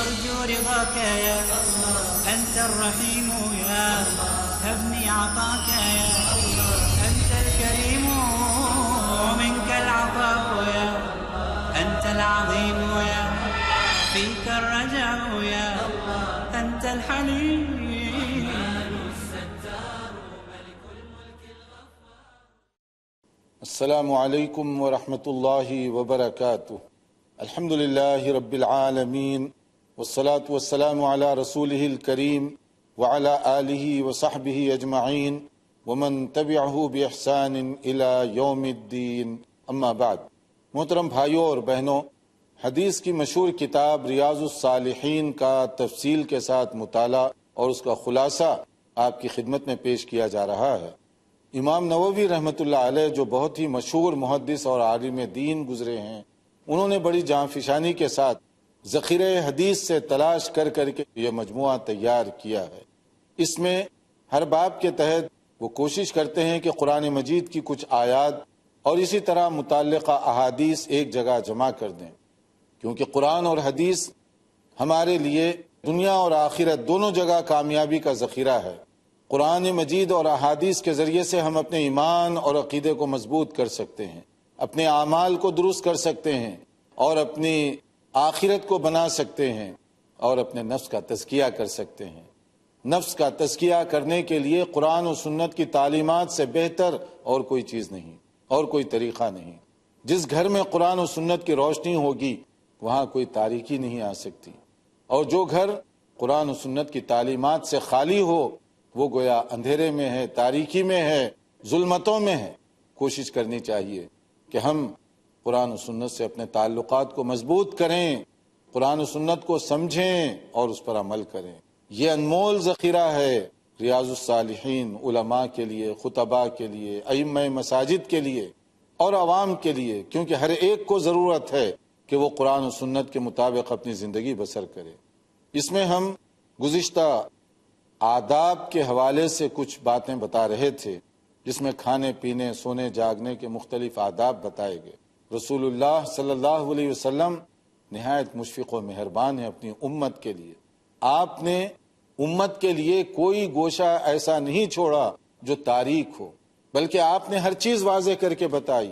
أرجو رضاك يا أنت الرحيم يا هبني عطاك يا أنت الكريم ومنك العطاء يا أنت العظيم يا فيك الرجاء يا أنت الحليم. السلام علیکم ورحمۃ اللہ وبرکاتہ. الحمد للہ رب العالمین والصلاة والسلام علی رسولہ الکریم وعلی آلہ وصحبہ اجمعین ومن تبعہ بإحسان الی یوم الدین. اما بعد. محترم بھائیوں اور بہنوں، حدیث کی مشہور کتاب ریاض الصالحین کا تفصیل کے ساتھ مطالعہ اور اس کا خلاصہ آپ کی خدمت میں پیش کیا جا رہا ہے. امام نووی رحمۃ اللہ علیہ جو بہت ہی مشہور محدث اور عالم دین گزرے ہیں، انہوں نے بڑی جانفشانی کے ساتھ ذخیرہ حدیث سے تلاش کر کر کے یہ مجموعہ تیار کیا ہے. اس میں ہر باب کے تحت وہ کوشش کرتے ہیں کہ قرآن مجید کی کچھ آیات اور اسی طرح متعلقہ احادیث ایک جگہ جمع کر دیں، کیونکہ قرآن اور حدیث ہمارے لیے دنیا اور آخرت دونوں جگہ کامیابی کا ذخیرہ ہے. قرآن مجید اور احادیث کے ذریعے سے ہم اپنے ایمان اور عقیدے کو مضبوط کر سکتے ہیں، اپنے اعمال کو درست کر سکتے ہیں اور اپنی آخرت کو بنا سکتے ہیں اور اپنے نفس کا تزکیہ کر سکتے ہیں. نفس کا تزکیہ کرنے کے لیے قرآن و سنت کی تعلیمات سے بہتر اور کوئی چیز نہیں اور کوئی طریقہ نہیں. جس گھر میں قرآن و سنت کی روشنی ہوگی وہاں کوئی تاریکی نہیں آ سکتی، اور جو گھر قرآن و سنت کی تعلیمات سے خالی ہو وہ گویا اندھیرے میں ہے، تاریکی میں ہے، ظلمتوں میں ہے. کوشش کرنی چاہیے کہ ہم قرآن و سنت سے اپنے تعلقات کو مضبوط کریں، قرآن و سنت کو سمجھیں اور اس پر عمل کریں. یہ انمول ذخیرہ ہے ریاض الصالحین علماء کے لیے، خطباء کے لیے، ائمہ مساجد کے لیے اور عوام کے لیے، کیونکہ ہر ایک کو ضرورت ہے کہ وہ قرآن و سنت کے مطابق اپنی زندگی بسر کرے. اس میں ہم گزشتہ آداب کے حوالے سے کچھ باتیں بتا رہے تھے، جس میں کھانے پینے، سونے جاگنے کے مختلف آداب بتائے گئے. رسول اللہ صلی اللہ علیہ وسلم نہایت مشفق و مہربان ہیں اپنی امت کے لیے. آپ نے امت کے لیے کوئی گوشہ ایسا نہیں چھوڑا جو تاریک ہو، بلکہ آپ نے ہر چیز واضح کر کے بتائی.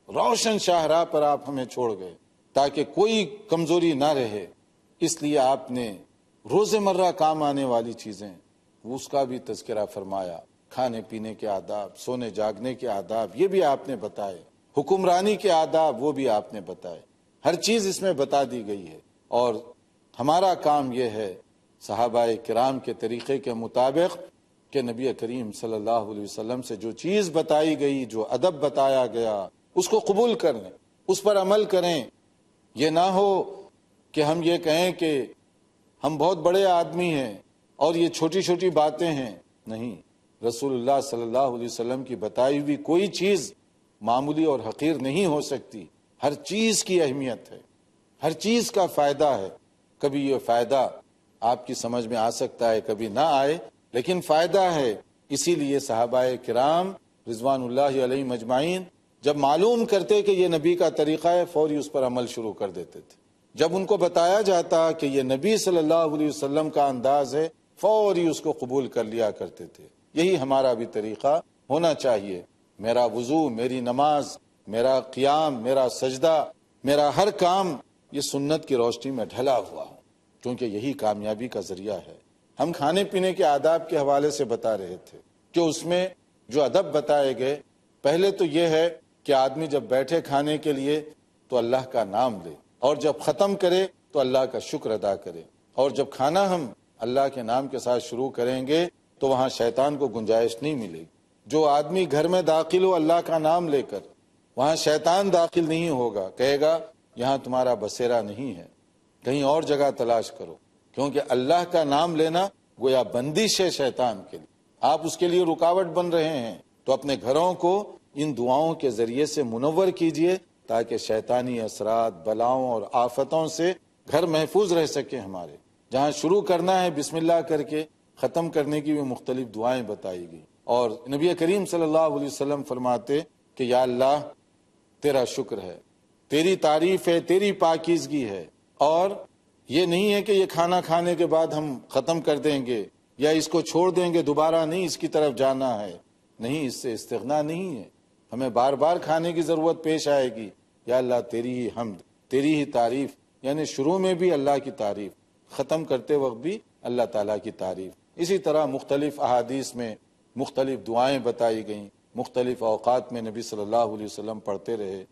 روشن شاہراہ پر آپ ہمیں چھوڑ گئے تاکہ کوئی کمزوری نہ رہے. اس لیے آپ نے روزمرہ کام آنے والی چیزیں اس کا بھی تذکرہ فرمایا. کھانے پینے کے آداب، سونے جاگنے کے آداب، یہ بھی آپ نے بتائے. حکمرانی کے آداب، وہ بھی آپ نے بتائے. ہر چیز اس میں بتا دی گئی ہے، اور ہمارا کام یہ ہے صحابہ کرام کے طریقے کے مطابق کہ نبی کریم صلی اللہ علیہ وسلم سے جو چیز بتائی گئی، جو ادب بتایا گیا، اس کو قبول کریں، اس پر عمل کریں. یہ نہ ہو کہ ہم یہ کہیں کہ ہم بہت بڑے آدمی ہیں اور یہ چھوٹی چھوٹی باتیں ہیں. نہیں، رسول اللہ صلی اللہ علیہ وسلم کی بتائی ہوئی کوئی چیز معمولی اور حقیر نہیں ہو سکتی. ہر چیز کی اہمیت ہے، ہر چیز کا فائدہ ہے. کبھی یہ فائدہ آپ کی سمجھ میں آ سکتا ہے، کبھی نہ آئے، لیکن فائدہ ہے. اسی لیے صحابہ کرام رضوان اللہ علیہ مجمعین جب معلوم کرتے کہ یہ نبی کا طریقہ ہے، فوری اس پر عمل شروع کر دیتے تھے. جب ان کو بتایا جاتا کہ یہ نبی صلی اللہ علیہ وسلم کا انداز ہے، فوری اس کو قبول کر لیا کرتے تھے. یہی ہمارا بھی طریقہ ہونا چاہیے. میرا وضو، میری نماز، میرا قیام، میرا سجدہ، میرا ہر کام یہ سنت کی روشنی میں ڈھلا ہوا ہو، کیونکہ یہی کامیابی کا ذریعہ ہے. ہم کھانے پینے کے آداب کے حوالے سے بتا رہے تھے کہ اس میں جو ادب بتائے گئے، پہلے تو یہ ہے کہ آدمی جب بیٹھے کھانے کے لیے تو اللہ کا نام لے، اور جب ختم کرے تو اللہ کا شکر ادا کرے. اور جب کھانا ہم اللہ کے نام کے ساتھ شروع کریں گے تو وہاں شیطان کو گنجائش نہیں ملے گی. جو آدمی گھر میں داخل ہو اللہ کا نام لے کر، وہاں شیطان داخل نہیں ہوگا، کہے گا یہاں تمہارا بسیرا نہیں ہے، کہیں اور جگہ تلاش کرو. کیونکہ اللہ کا نام لینا گویا بندش ہے شیطان کے لیے، آپ اس کے لیے رکاوٹ بن رہے ہیں. تو اپنے گھروں کو ان دعاؤں کے ذریعے سے منور کیجئے تاکہ شیطانی اثرات، بلاؤں اور آفتوں سے گھر محفوظ رہ سکے ہمارے. جہاں شروع کرنا ہے بسم اللہ کر کے، ختم کرنے کی بھی مختلف دعائیں بتائی گئی. اور نبی کریم صلی اللہ علیہ وسلم فرماتے کہ یا اللہ تیرا شکر ہے، تیری تعریف ہے، تیری پاکیزگی ہے، اور یہ نہیں ہے کہ یہ کھانا کھانے کے بعد ہم ختم کر دیں گے یا اس کو چھوڑ دیں گے، دوبارہ نہیں اس کی طرف جانا ہے، نہیں، اس سے استغنا نہیں ہے، ہمیں بار بار کھانے کی ضرورت پیش آئے گی۔ یا اللہ تیری ہی حمد، تیری ہی تعریف، یعنی شروع میں بھی اللہ کی تعریف، ختم کرتے وقت بھی اللہ تعالیٰ کی تعریف۔ اسی طرح مختلف احادیث میں مختلف دعائیں بتائی گئیں، مختلف اوقات میں نبی صلی اللہ علیہ وسلم پڑھتے رہے۔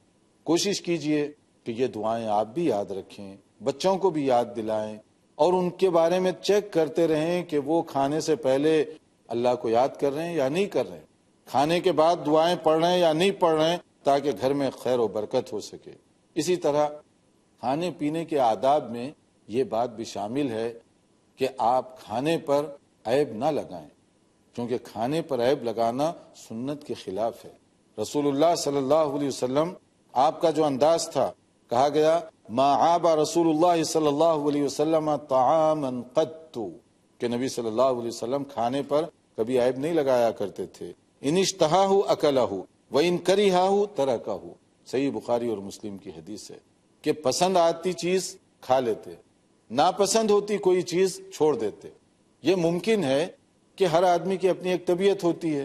کوشش کیجئے کہ یہ دعائیں آپ بھی یاد رکھیں، بچوں کو بھی یاد دلائیں، اور ان کے بارے میں چیک کرتے رہیں کہ وہ کھانے سے پہلے اللہ کو یاد کر رہے ہیں یا نہیں کر رہے ہیں، کھانے کے بعد دعائیں پڑھ رہے ہیں یا نہیں پڑھ رہے ہیں، تاکہ گھر میں خیر و برکت ہو سکے۔ اسی طرح کھانے پینے کے آداب میں یہ بات بھی شامل ہے کہ آپ کھانے پر عیب نہ لگائیں، کیونکہ کھانے پر عیب لگانا سنت کے خلاف ہے۔ رسول اللہ صلی اللہ علیہ وسلم، آپ کا جو انداز تھا، کہا گیا ما عاب رسول اللہ صلی اللہ علیہ وسلم طعاما قط، کہ نبی صلی اللہ علیہ وسلم کھانے پر کبھی عیب نہیں لگایا کرتے تھے۔ ان اشتہاہ اکلہ وان کریہہ ترکہ، صحیح بخاری اور مسلم کی حدیث ہے کہ پسند آتی چیز کھا لیتے، ناپسند ہوتی کوئی چیز چھوڑ دیتے۔ یہ ممکن ہے کہ ہر آدمی کی اپنی ایک طبیعت ہوتی ہے،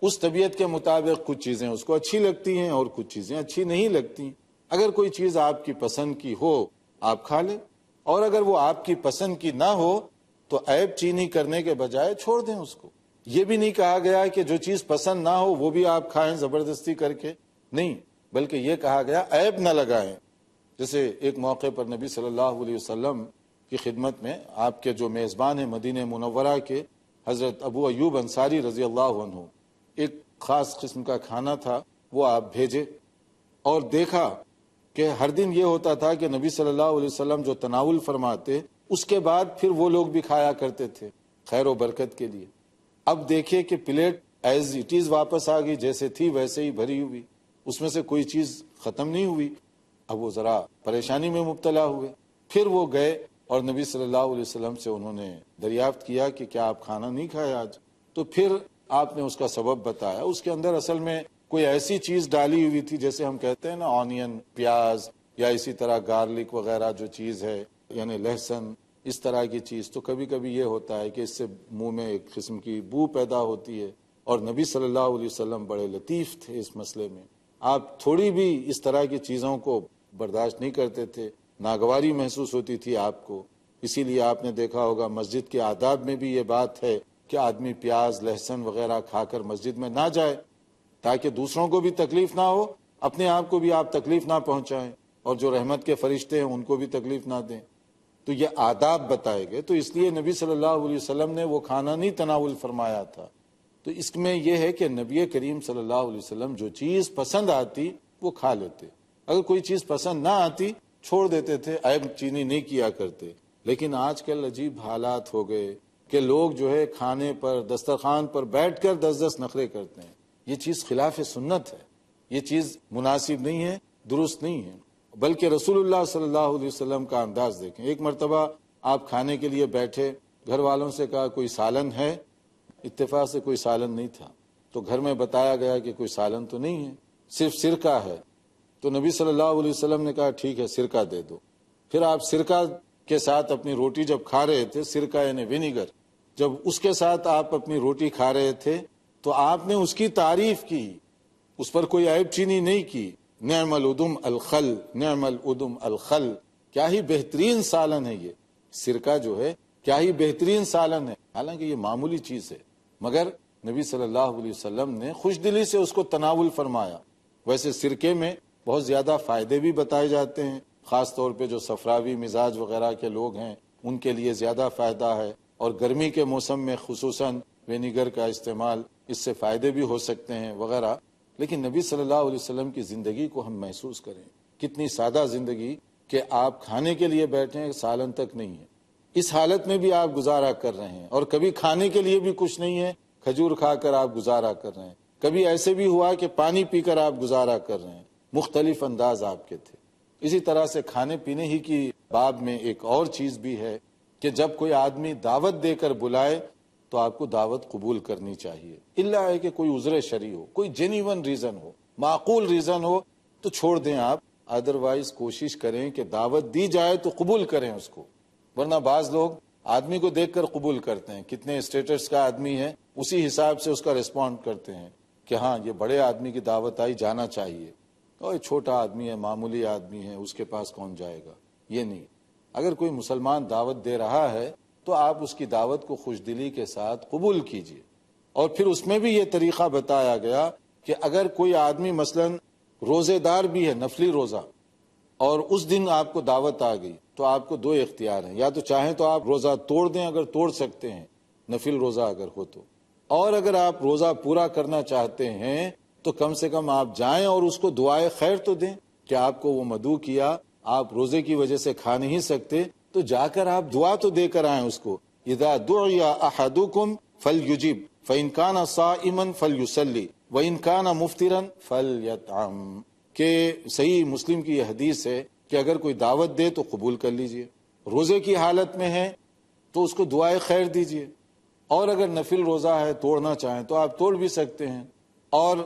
اس طبیعت کے مطابق کچھ چیزیں اس کو اچھی لگتی ہیں اور کچھ چیزیں اچھی نہیں لگتی۔ اگر کوئی چیز آپ کی پسند کی ہو آپ کھا لیں، اور اگر وہ آپ کی پسند کی نہ ہو تو عیب چینی کرنے کے بجائے چھوڑ دیں اس کو۔ یہ بھی نہیں کہا گیا کہ جو چیز پسند نہ ہو وہ بھی آپ کھائیں زبردستی کر کے، نہیں، بلکہ یہ کہا گیا عیب نہ لگائیں۔ جیسے ایک موقع پر نبی صلی اللہ علیہ وسلم کی خدمت میں آپ کے جو میزبان ہیں مدینہ منورہ کے، حضرت ابو ایوب انصاری رضی اللہ عنہ، ایک خاص قسم کا کھانا تھا وہ آپ بھیجے، اور دیکھا کہ ہر دن یہ ہوتا تھا کہ نبی صلی اللہ علیہ وسلم جو تناول فرماتے اس کے بعد پھر وہ لوگ بھی کھایا کرتے تھے خیر و برکت کے لیے۔ اب دیکھیے کہ پلیٹ ایز اٹ از واپس آ گئی، جیسے تھی ویسے ہی بھری ہوئی، اس میں سے کوئی چیز ختم نہیں ہوئی۔ اب وہ ذرا پریشانی میں مبتلا ہوئے، پھر وہ گئے اور نبی صلی اللہ علیہ وسلم سے انہوں نے دریافت کیا کہ کیا آپ کھانا نہیں کھایا آج؟ تو پھر آپ نے اس کا سبب بتایا، اس کے اندر اصل میں کوئی ایسی چیز ڈالی ہوئی تھی جیسے ہم کہتے ہیں نا آنین، پیاز، یا اسی طرح گارلک وغیرہ جو چیز ہے، یعنی لہسن، اس طرح کی چیز۔ تو کبھی کبھی یہ ہوتا ہے کہ اس سے منہ میں ایک قسم کی بو پیدا ہوتی ہے، اور نبی صلی اللہ علیہ وسلم بڑے لطیف تھے اس مسئلے میں، آپ تھوڑی بھی اس طرح کی چیزوں کو برداشت نہیں کرتے تھے، ناگواری محسوس ہوتی تھی آپ کو۔ اسی لیے آپ نے دیکھا ہوگا مسجد کے آداب میں بھی یہ بات ہے کہ آدمی پیاز، لہسن وغیرہ کھا کر مسجد میں نہ جائے، تاکہ دوسروں کو بھی تکلیف نہ ہو، اپنے آپ کو بھی آپ تکلیف نہ پہنچائیں، اور جو رحمت کے فرشتے ہیں ان کو بھی تکلیف نہ دیں۔ تو یہ آداب بتائے گئے، تو اس لیے نبی صلی اللہ علیہ وسلم نے وہ کھانا نہیں تناول فرمایا تھا۔ تو اس میں یہ ہے کہ نبی کریم صلی اللہ علیہ وسلم جو چیز پسند آتی وہ کھا لیتے، اگر کوئی چیز پسند نہ آتی چھوڑ دیتے تھے، عیب چینی نہیں کیا کرتے۔ لیکن آج کل عجیب حالات ہو گئے کہ لوگ جو ہے کھانے پر، دسترخوان پر بیٹھ کر 10 نخرے کرتے ہیں۔ یہ چیز خلاف سنت ہے، یہ چیز مناسب نہیں ہے، درست نہیں ہے۔ بلکہ رسول اللہ صلی اللہ علیہ وسلم کا انداز دیکھیں۔ ایک مرتبہ آپ کھانے کے لیے بیٹھے، گھر والوں سے کہا کوئی سالن ہے؟ اتفاق سے کوئی سالن نہیں تھا، تو گھر میں بتایا گیا کہ کوئی سالن تو نہیں ہے، صرف سرکہ ہے۔ تو نبی صلی اللہ علیہ وسلم نے کہا ٹھیک ہے سرکہ دے دو۔ پھر آپ سرکہ کے ساتھ اپنی روٹی جب کھا رہے تھے، سرکہ یعنی ونیگر، جب اس کے ساتھ آپ اپنی روٹی کھا رہے تھے تو آپ نے اس کی تعریف کی، اس پر کوئی عیب چینی نہیں کی۔ نعم الادم الخل، نعم الادم الخل، کیا ہی بہترین سالن ہے یہ سرکہ جو ہے، کیا ہی بہترین سالن ہے۔ حالانکہ یہ معمولی چیز ہے، مگر نبی صلی اللہ علیہ وسلم نے خوش دلی سے اس کو تناول فرمایا۔ ویسے سرکے میں بہت زیادہ فائدے بھی بتائے جاتے ہیں، خاص طور پہ جو صفراوی مزاج وغیرہ کے لوگ ہیں ان کے لیے زیادہ فائدہ ہے، اور گرمی کے موسم میں خصوصاً وینیگر کا استعمال، اس سے فائدے بھی ہو سکتے ہیں وغیرہ۔ لیکن نبی صلی اللہ علیہ وسلم کی زندگی کو ہم محسوس کریں، کتنی سادہ زندگی کہ آپ کھانے کے لیے بیٹھے ہیں، سالن تک نہیں ہے، اس حالت میں بھی آپ گزارا کر رہے ہیں، اور کبھی کھانے کے لیے بھی کچھ نہیں ہے، کھجور کھا کر آپ گزارا کر رہے ہیں، کبھی ایسے بھی ہوا کہ پانی پی کر آپ گزارا کر رہے ہیں۔ مختلف انداز آپ کے تھے۔ اسی طرح سے کھانے پینے ہی کی باب میں ایک اور چیز بھی ہے کہ جب کوئی آدمی دعوت دے کر بلائے تو آپ کو دعوت قبول کرنی چاہیے، الا ہے کہ کوئی عذر شرعی ہو، کوئی جینیون ریزن ہو، معقول ریزن ہو تو چھوڑ دیں آپ، ادروائز کوشش کریں کہ دعوت دی جائے تو قبول کریں اس کو۔ ورنہ بعض لوگ آدمی کو دیکھ کر قبول کرتے ہیں، کتنے اسٹیٹس کا آدمی ہے اسی حساب سے اس کا رسپونڈ کرتے ہیں کہ ہاں یہ بڑے آدمی کی دعوت آئی، جانا چاہیے، اور یہ چھوٹا آدمی ہے، معمولی آدمی ہے، اس کے پاس کون جائے گا۔ یہ نہیں، اگر کوئی مسلمان دعوت دے رہا ہے تو آپ اس کی دعوت کو خوش دلی کے ساتھ قبول کیجیے۔ اور پھر اس میں بھی یہ طریقہ بتایا گیا کہ اگر کوئی آدمی مثلا روزے دار بھی ہے، نفلی روزہ، اور اس دن آپ کو دعوت آ گئی تو آپ کو دو اختیار ہیں، یا تو چاہیں تو آپ روزہ توڑ دیں اگر توڑ سکتے ہیں، نفل روزہ اگر ہو تو، اور اگر آپ روزہ پورا کرنا چاہتے ہیں تو کم سے کم آپ جائیں اور اس کو دعائے خیر تو دیں کہ آپ کو وہ مدعو کیا، آپ روزے کی وجہ سے کھا نہیں سکتے تو جا کر آپ دعا تو دے کر آئیں اس کو۔ اذا دعی احدکم فلیجب فإن کان صائما فلیصلی وإن کان مفطرا فلیطعم، کہ صحیح مسلم کی یہ حدیث ہے کہ اگر کوئی دعوت دے تو قبول کر لیجئے، روزے کی حالت میں ہے تو اس کو دعائے خیر دیجئے، اور اگر نفل روزہ ہے توڑنا چاہیں تو آپ توڑ بھی سکتے ہیں، اور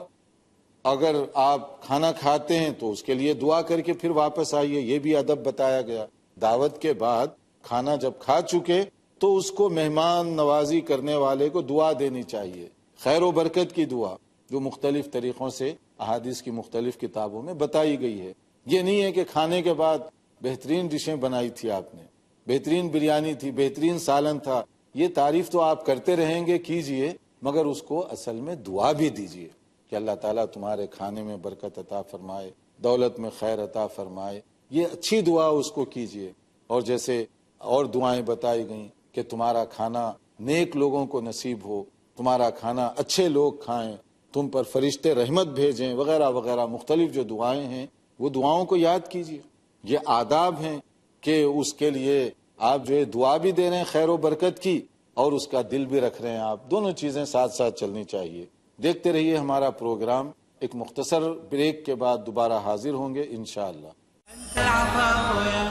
اگر آپ کھانا کھاتے ہیں تو اس کے لیے دعا کر کے پھر واپس آئیے۔ یہ بھی ادب بتایا گیا، دعوت کے بعد کھانا جب کھا چکے تو اس کو مہمان نوازی کرنے والے کو دعا دینی چاہیے، خیر و برکت کی دعا، جو مختلف طریقوں سے احادیث کی مختلف کتابوں میں بتائی گئی ہے۔ یہ نہیں ہے کہ کھانے کے بعد بہترین ڈشیں بنائی تھی آپ نے، بہترین بریانی تھی، بہترین سالن تھا، یہ تعریف تو آپ کرتے رہیں گے، کیجئے، مگر اس کو اصل میں دعا بھی دیجئے کہ اللہ تعالیٰ تمہارے کھانے میں برکت عطا فرمائے، دولت میں خیر عطا فرمائے، یہ اچھی دعا اس کو کیجئے۔ اور جیسے اور دعائیں بتائی گئیں کہ تمہارا کھانا نیک لوگوں کو نصیب ہو، تمہارا کھانا اچھے لوگ کھائیں، تم پر فرشتے رحمت بھیجیں، وغیرہ وغیرہ مختلف جو دعائیں ہیں وہ دعاؤں کو یاد کیجئے۔ یہ آداب ہیں کہ اس کے لیے آپ جو ہے دعا بھی دے رہے ہیں خیر و برکت کی، اور اس کا دل بھی رکھ رہے ہیں آپ، دونوں چیزیں ساتھ ساتھ چلنی چاہیے۔ دیکھتے رہیے ہمارا پروگرام، ایک مختصر بریک کے بعد دوبارہ حاضر ہوں گے انشاءاللہ۔ أنت العفو يا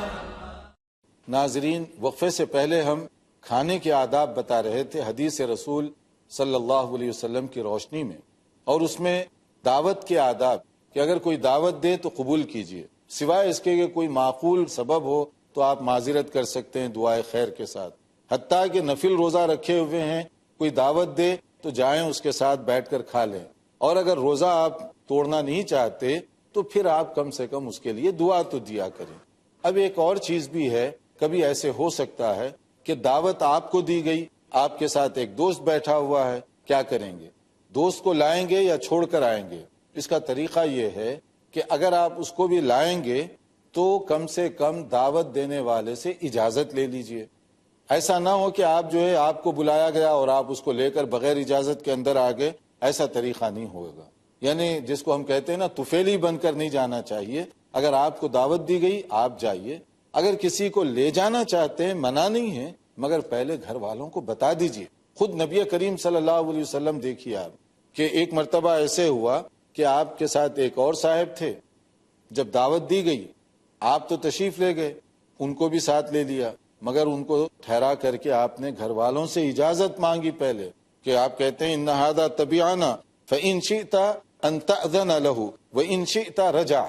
ناظرین، وقفے سے پہلے ہم کھانے کے آداب بتا رہے تھے حدیث رسول صلی اللہ علیہ وسلم کی روشنی میں، اور اس میں دعوت کے آداب کہ اگر کوئی دعوت دے تو قبول کیجئے، سوائے اس کے کہ کوئی معقول سبب ہو تو آپ معذرت کر سکتے ہیں دعائے خیر کے ساتھ، حتیٰ کہ نفل روزہ رکھے ہوئے ہیں، کوئی دعوت دے تو جائیں اس کے ساتھ بیٹھ کر کھا لیں، اور اگر روزہ آپ توڑنا نہیں چاہتے تو پھر آپ کم سے کم اس کے لیے دعا تو دیا کریں۔ اب ایک اور چیز بھی ہے، کبھی ایسے ہو سکتا ہے کہ دعوت آپ کو دی گئی، آپ کے ساتھ ایک دوست بیٹھا ہوا ہے، کیا کریں گے؟ دوست کو لائیں گے یا چھوڑ کر آئیں گے؟ اس کا طریقہ یہ ہے کہ اگر آپ اس کو بھی لائیں گے تو کم سے کم دعوت دینے والے سے اجازت لے لیجئے۔ ایسا نہ ہو کہ آپ جو ہے آپ کو بلایا گیا اور آپ اس کو لے کر بغیر اجازت کے اندر آ گئے، ایسا طریقہ نہیں ہوگا۔ یعنی جس کو ہم کہتے ہیں نا، طفیلی بن کر نہیں جانا چاہیے۔ اگر آپ کو دعوت دی گئی آپ جائیے، اگر کسی کو لے جانا چاہتے ہیں منع نہیں ہے، مگر پہلے گھر والوں کو بتا دیجئے۔ خود نبی کریم صلی اللہ علیہ وسلم دیکھیے آپ کہ ایک مرتبہ ایسے ہوا کہ آپ کے ساتھ ایک اور صاحب تھے، جب دعوت دی گئی آپ تو تشریف لے گئے، ان کو بھی ساتھ لے لیا، مگر ان کو ٹھہرا کر کے آپ نے گھر والوں سے اجازت مانگی پہلے، کہ آپ کہتے ہیں ان ھذا تبعنا فإن شئت ان تأذن له وإن شئت رجع،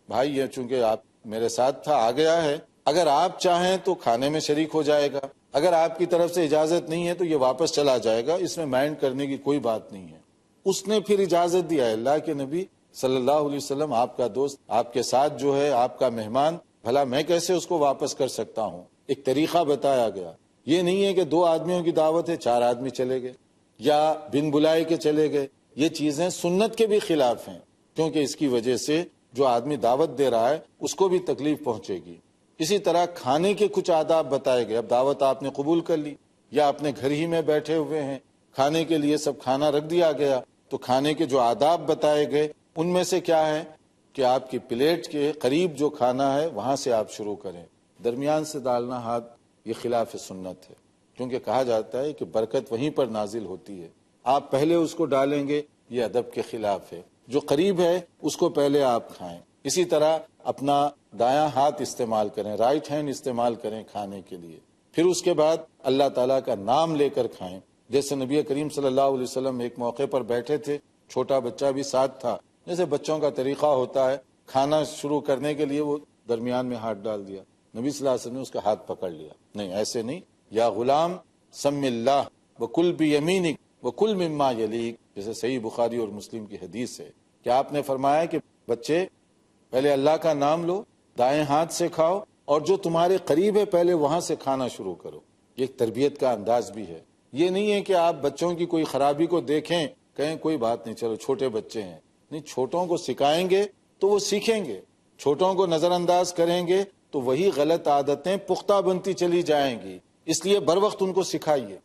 بھائی یہ چونکہ آپ میرے ساتھ تھا آ گیا ہے، اگر آپ چاہیں تو کھانے میں شریک ہو جائے گا، اگر آپ کی طرف سے اجازت نہیں ہے تو یہ واپس چلا جائے گا، اس میں مائنڈ کرنے کی کوئی بات نہیں ہے۔ اس نے پھر اجازت دیا، اللہ کے نبی صلی اللہ علیہ وسلم آپ کا دوست آپ کے ساتھ جو ہے آپ کا مہمان، بھلا میں کیسے اس کو واپس کر سکتا ہوں؟ ایک طریقہ بتایا گیا۔ یہ نہیں ہے کہ 2 آدمیوں کی دعوت ہے 4 آدمی چلے گئے یا بن بلائے کے چلے گئے، یہ چیزیں سنت کے بھی خلاف ہیں، کیونکہ اس کی وجہ سے جو آدمی دعوت دے رہا ہے اس کو بھی تکلیف پہنچے گی۔ اسی طرح کھانے کے کچھ آداب بتائے گئے۔ اب دعوت آپ نے قبول کر لی یا اپنے گھر ہی میں بیٹھے ہوئے ہیں، کھانے کے لیے سب کھانا رکھ دیا گیا، تو کھانے کے جو آداب بتائے گئے ان میں سے کیا ہے کہ آپ کی پلیٹ کے قریب جو کھانا ہے وہاں سے آپ شروع کریں، درمیان سے ڈالنا ہاتھ یہ خلاف سنت ہے، کیونکہ کہا جاتا ہے کہ برکت وہیں پر نازل ہوتی ہے۔ آپ پہلے اس کو ڈالیں گے، یہ ادب کے خلاف ہے۔ جو قریب ہے اس کو پہلے آپ کھائیں۔ اسی طرح اپنا دایاں ہاتھ استعمال کریں، رائٹ ہینڈ استعمال کریں کھانے کے لیے، پھر اس کے بعد اللہ تعالیٰ کا نام لے کر کھائیں۔ جیسے نبی کریم صلی اللہ علیہ وسلم ایک موقع پر بیٹھے تھے، چھوٹا بچہ بھی ساتھ تھا، جیسے بچوں کا طریقہ ہوتا ہے، کھانا شروع کرنے کے لیے وہ درمیان میں ہاتھ ڈال دیا، نبی صلی اللہ علیہ وسلم نے اس کا ہاتھ پکڑ لیا، نہیں ایسے نہیں، یا غلام سم اللہ وکل بیمینک وکل مما یلیک، جیسے صحیح بخاری اور مسلم کی حدیث ہے کہ آپ نے فرمایا کہ بچے پہلے اللہ کا نام لو، دائیں ہاتھ سے کھاؤ، اور جو تمہارے قریب ہے پہلے وہاں سے کھانا شروع کرو۔ یہ ایک تربیت کا انداز بھی ہے۔ یہ نہیں ہے کہ آپ بچوں کی کوئی خرابی کو دیکھیں کہیں کوئی بات نہیں، چلو چھوٹے بچے ہیں، نہیں، چھوٹوں کو سکھائیں گے تو وہ سیکھیں گے، چھوٹوں کو نظر انداز کریں گے تو وہی غلط عادتیں پختہ بنتی چلی جائیں گی، اس لیے بر وقت ان کو سکھائیے۔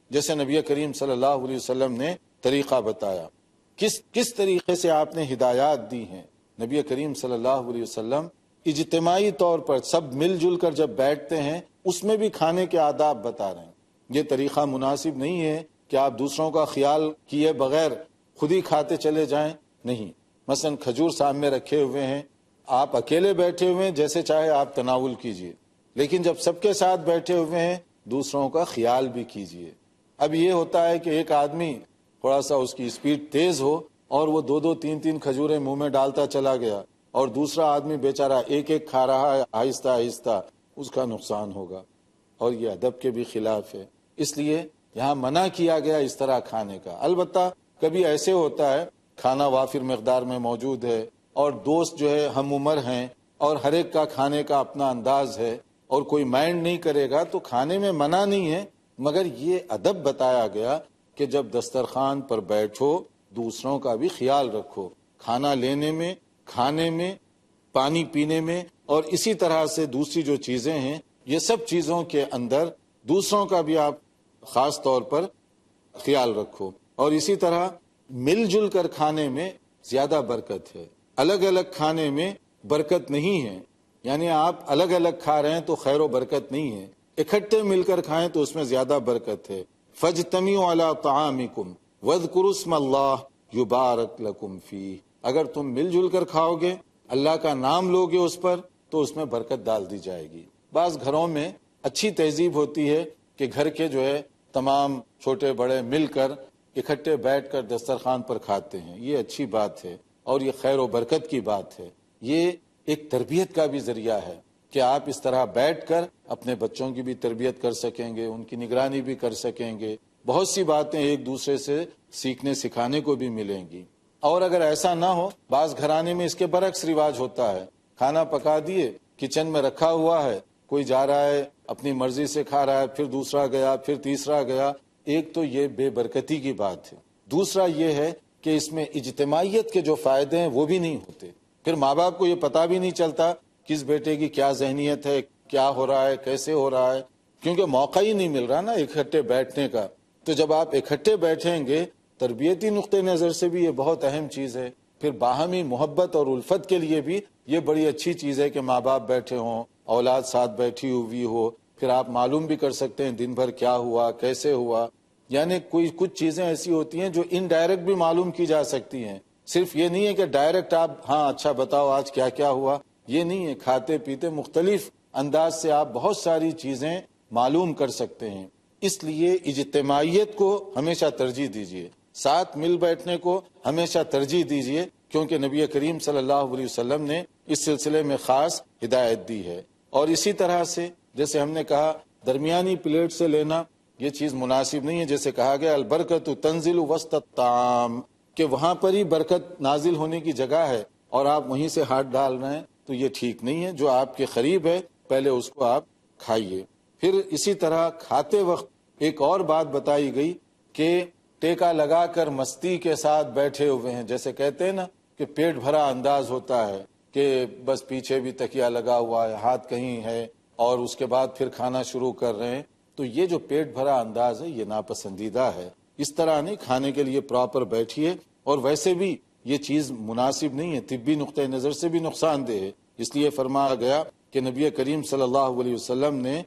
جیسے نبی کریم صلی اللہ علیہ وسلم نے طریقہ بتایا، کس طریقے سے آپ نے ہدایات دی ہیں۔ نبی کریم صلی اللہ علیہ وسلم اجتماعی طور پر سب مل جل کر جب بیٹھتے ہیں اس میں بھی کھانے کے آداب بتا رہے ہیں۔ یہ طریقہ مناسب نہیں ہے کہ آپ دوسروں کا خیال کیے بغیر خود ہی کھاتے چلے جائیں، نہیں۔ مثلا کھجور سامنے رکھے ہوئے ہیں، آپ اکیلے بیٹھے ہوئے ہیں، جیسے چاہے آپ تناول کیجئے، لیکن جب سب کے ساتھ بیٹھے ہوئے ہیں دوسروں کا خیال بھی کیجئے۔ اب یہ ہوتا ہے کہ ایک آدمی تھوڑا سا اس کی اسپیڈ تیز ہو اور وہ دو تین کھجوریں منہ میں ڈالتا چلا گیا، اور دوسرا آدمی بیچارہ ایک ایک کھا رہا ہے آہستہ آہستہ، اس کا نقصان ہوگا، اور یہ ادب کے بھی خلاف ہے۔ اس لیے یہاں منع کیا گیا اس طرح کھانے کا۔ البتہ کبھی ایسے ہوتا ہے کھانا وافر مقدار میں موجود ہے اور دوست جو ہے ہم عمر ہیں اور ہر ایک کا کھانے کا اپنا انداز ہے اور کوئی مائنڈ نہیں کرے گا تو کھانے میں منع نہیں ہے، مگر یہ ادب بتایا گیا کہ جب دسترخوان پر بیٹھو دوسروں کا بھی خیال رکھو، کھانا لینے میں، کھانے میں، پانی پینے میں، اور اسی طرح سے دوسری جو چیزیں ہیں یہ سب چیزوں کے اندر دوسروں کا بھی آپ خاص طور پر خیال رکھو۔ اور اسی طرح مل جل کر کھانے میں زیادہ برکت ہے، الگ الگ کھانے میں برکت نہیں ہے۔ یعنی آپ الگ الگ کھا رہے ہیں تو خیر و برکت نہیں ہے، اکٹھے مل کر کھائیں تو اس میں زیادہ برکت ہے۔ فاجتمعوا علی طعامکم واذکروا اسم اللہ یبارک لکم فیہ، اگر تم مل جل کر کھاؤ گے، اللہ کا نام لوگے اس پر، تو اس میں برکت ڈال دی جائے گی۔ بعض گھروں میں اچھی تہذیب ہوتی ہے کہ گھر کے جو ہے تمام چھوٹے بڑے مل کر اکٹھے بیٹھ کر دسترخوان پر کھاتے ہیں، یہ اچھی بات ہے اور یہ خیر و برکت کی بات ہے۔ یہ ایک تربیت کا بھی ذریعہ ہے کہ آپ اس طرح بیٹھ کر اپنے بچوں کی بھی تربیت کر سکیں گے، ان کی نگرانی بھی کر سکیں گے، بہت سی باتیں ایک دوسرے سے سیکھنے سکھانے کو بھی ملیں گی۔ اور اگر ایسا نہ ہو، بعض گھرانے میں اس کے برعکس رواج ہوتا ہے، کھانا پکا دیے، کچن میں رکھا ہوا ہے، کوئی جا رہا ہے اپنی مرضی سے کھا رہا ہے، پھر دوسرا گیا، پھر تیسرا گیا۔ ایک تو یہ بے برکتی کی بات ہے، دوسرا یہ ہے کہ اس میں اجتماعیت کے جو فائدے ہیں وہ بھی نہیں ہوتے۔ پھر ماں باپ کو یہ پتہ بھی نہیں چلتا کس بیٹے کی کیا ذہنیت ہے، کیا ہو رہا ہے، کیسے ہو رہا ہے، کیونکہ موقع ہی نہیں مل رہا نا اکٹھے بیٹھنے کا۔ تو جب آپ اکٹھے بیٹھیں گے، تربیتی نقطہ نظر سے بھی یہ بہت اہم چیز ہے، پھر باہمی محبت اور الفت کے لیے بھی یہ بڑی اچھی چیز ہے کہ ماں باپ بیٹھے ہوں، اولاد ساتھ بیٹھی ہوئی ہو، پھر آپ معلوم بھی کر سکتے ہیں دن بھر کیا ہوا، کیسے ہوا۔ یعنی کچھ چیزیں ایسی ہوتی ہیں جو انڈائریکٹ بھی معلوم کی جا سکتی ہیں، صرف یہ نہیں ہے کہ ڈائریکٹ آپ ہاں اچھا بتاؤ آج کیا کیا ہوا، یہ نہیں ہے۔ کھاتے پیتے مختلف انداز سے آپ بہت ساری چیزیں معلوم کر سکتے ہیں۔ اس لیے اجتماعیت کو ہمیشہ ترجیح دیجیے، ساتھ مل بیٹھنے کو ہمیشہ ترجیح دیجیے، کیونکہ نبی کریم صلی اللہ علیہ وسلم نے اس سلسلے میں خاص ہدایت دی ہے۔ اور اسی طرح سے جیسے ہم نے کہا درمیانی پلیٹ سے لینا یہ چیز مناسب نہیں ہے، جیسے کہا گیا البرکت تنزل وسط الطعام، کہ وہاں پر ہی برکت نازل ہونے کی جگہ ہے اور آپ وہیں سے ہاتھ ڈال رہے ہیں تو یہ ٹھیک نہیں ہے۔ جو آپ کے قریب ہے پہلے اس کو آپ کھائیے۔ پھر اسی طرح کھاتے وقت ایک اور بات بتائی گئی کہ ٹیکا لگا کر مستی کے ساتھ بیٹھے ہوئے ہیں، جیسے کہتے ہیں نا کہ پیٹ بھرا انداز ہوتا ہے کہ بس پیچھے بھی تکیہ لگا ہوا ہے، ہاتھ کہیں ہے اور اس کے بعد پھر کھانا شروع کر رہے ہیں، تو یہ جو پیٹ بھرا انداز ہے یہ ناپسندیدہ ہے۔ اس طرح نہیں، کھانے کے لیے پراپر بیٹھیے، اور ویسے بھی یہ چیز مناسب نہیں ہے، طبی نقطہ نظر سے بھی نقصان دہ ہے۔ اس لیے فرمایا گیا کہ نبی کریم صلی اللہ علیہ وسلم نے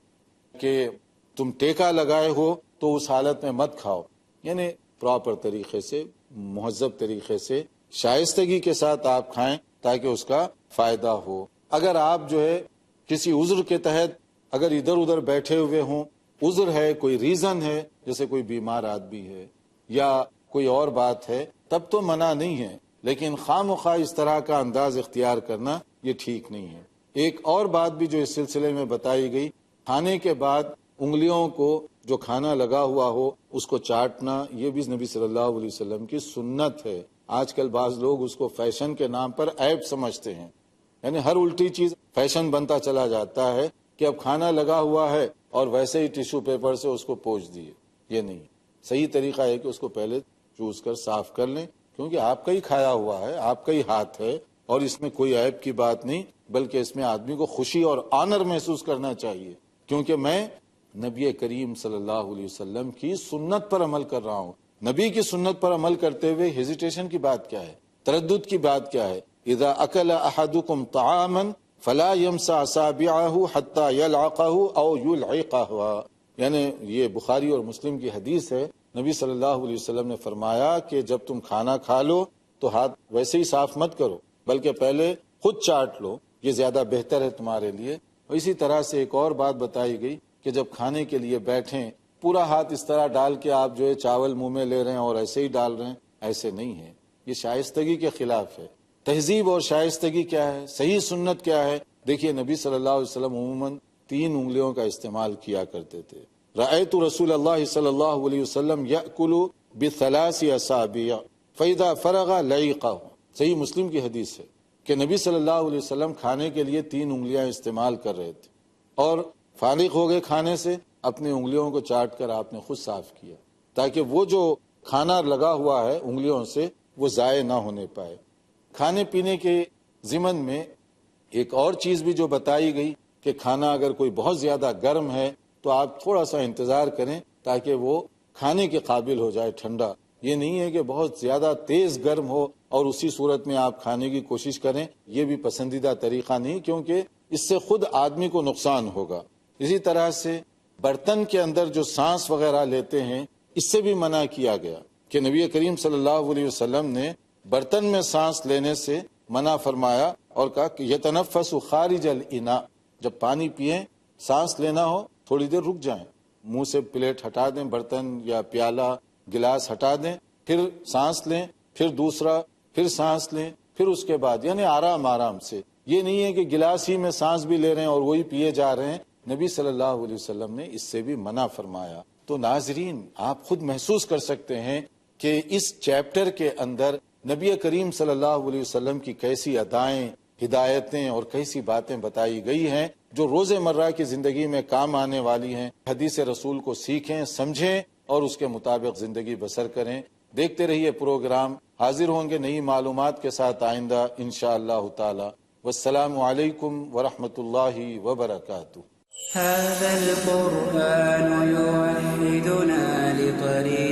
کہ تم ٹیکا لگائے ہو تو اس حالت میں مت کھاؤ، یعنی پراپر طریقے سے، مہذب طریقے سے، شائستگی کے ساتھ آپ کھائیں تاکہ اس کا فائدہ ہو۔ اگر آپ جو ہے کسی عذر کے تحت اگر ادھر ادھر بیٹھے ہوئے ہوں، عذر ہے، کوئی ریزن ہے، جیسے کوئی بیمار آدمی ہے یا کوئی اور بات ہے، تب تو منع نہیں ہے، لیکن خواہ مخواہ اس طرح کا انداز اختیار کرنا یہ ٹھیک نہیں ہے۔ ایک اور بات بھی جو اس سلسلے میں بتائی گئی، کھانے کے بعد انگلیوں کو جو کھانا لگا ہوا ہو اس کو چاٹنا، یہ بھی نبی صلی اللہ علیہ وسلم کی سنت ہے۔ آج کل بعض لوگ اس کو فیشن کے نام پر عیب سمجھتے ہیں، یعنی ہر الٹی چیز فیشن بنتا چلا جاتا ہے کہ اب کھانا لگا ہوا ہے اور ویسے ہی ٹیشو پیپر سے اس کو پوچھ دیے۔ یہ نہیں، صحیح طریقہ ہے کہ اس کو پہلے چوز کر صاف کر لیں، کیونکہ آپ کا ہی کھایا ہوا ہے، آپ کا ہی ہاتھ ہے، اور اس میں کوئی عیب کی بات نہیں، بلکہ اس میں آدمی کو خوشی اور آنر محسوس کرنا چاہیے، کیونکہ میں نبی کریم صلی اللہ علیہ وسلم کی سنت پر عمل کر رہا ہوں۔ نبی کی سنت پر عمل کرتے ہوئے ہیزیٹیشن کی بات کیا ہے، تردد کی بات کیا ہے؟ اذا اکل احدکم طعاما فلا یمسح اصابعہ حتی یلعقہ او یلعقہ، یعنی یہ بخاری اور مسلم کی حدیث ہے۔ نبی صلی اللہ علیہ وسلم نے فرمایا کہ جب تم کھانا کھا لو تو ہاتھ ویسے ہی صاف مت کرو، بلکہ پہلے خود چاٹ لو، یہ زیادہ بہتر ہے تمہارے لیے۔ اور اسی طرح سے ایک اور بات بتائی گئی کہ جب کھانے کے لیے بیٹھیں پورا ہاتھ اس طرح ڈال کے آپ جو ہے چاول منہ میں لے رہے ہیں اور ایسے ہی ڈال رہے ہیں، ایسے نہیں ہے، یہ شائستگی کے خلاف ہے۔ تہذیب اور شائستگی کیا ہے، صحیح سنت کیا ہے؟ دیکھیے نبی صلی اللہ علیہ وسلم عموماً 3 انگلیوں کا استعمال کیا کرتے تھے۔ رأیت رسول اللہ صلی اللہ علیہ وسلم یأکل بثلاث اصابع فاذا فرغ لعقہ، صحیح مسلم کی حدیث ہے کہ نبی صلی اللہ علیہ وسلم کھانے کے لیے 3 انگلیاں استعمال کر رہے تھے، اور فارغ ہو گئے کھانے سے، اپنی انگلیوں کو چاٹ کر آپ نے خود صاف کیا، تاکہ وہ جو کھانا لگا ہوا ہے انگلیوں سے وہ ضائع نہ ہونے پائے۔ کھانے پینے کے ضمن میں ایک اور چیز بھی جو بتائی گئی کہ کھانا اگر کوئی بہت زیادہ گرم ہے تو آپ تھوڑا سا انتظار کریں تاکہ وہ کھانے کے قابل ہو جائے ٹھنڈا۔ یہ نہیں ہے کہ بہت زیادہ تیز گرم ہو اور اسی صورت میں آپ کھانے کی کوشش کریں، یہ بھی پسندیدہ طریقہ نہیں، کیونکہ اس سے خود آدمی کو نقصان ہوگا۔ اسی طرح سے برتن کے اندر جو سانس وغیرہ لیتے ہیں اس سے بھی منع کیا گیا کہ نبی کریم صلی اللہ علیہ وسلم نے برتن میں سانس لینے سے منع فرمایا اور کہا کہ یتنفس خارج الاناء، جب پانی پئیں سانس لینا ہو تھوڑی دیر رک جائیں، منہ سے پلیٹ ہٹا دیں، برتن یا پیالہ گلاس ہٹا دیں، پھر سانس لیں، پھر دوسرا، پھر سانس لیں، پھر اس کے بعد، یعنی آرام آرام سے۔ یہ نہیں ہے کہ گلاس ہی میں سانس بھی لے رہے ہیں اور وہی پیے جا رہے ہیں، نبی صلی اللہ علیہ وسلم نے اس سے بھی منع فرمایا۔ تو ناظرین آپ خود محسوس کر سکتے ہیں کہ اس چیپٹر کے اندر نبی کریم صلی اللہ علیہ وسلم کی کیسی ادائیں، ہدایتیں اور کیسی باتیں بتائی گئی ہیں جو روز مرہ کی زندگی میں کام آنے والی ہیں۔ حدیث رسول کو سیکھیں، سمجھیں اور اس کے مطابق زندگی بسر کریں۔ دیکھتے رہیے پروگرام، حاضر ہوں گے نئی معلومات کے ساتھ آئندہ انشاءاللہ تعالی۔ والسلام علیکم ورحمۃ اللہ وبرکاتہ۔ هذا القرآن يوحدنا لطريق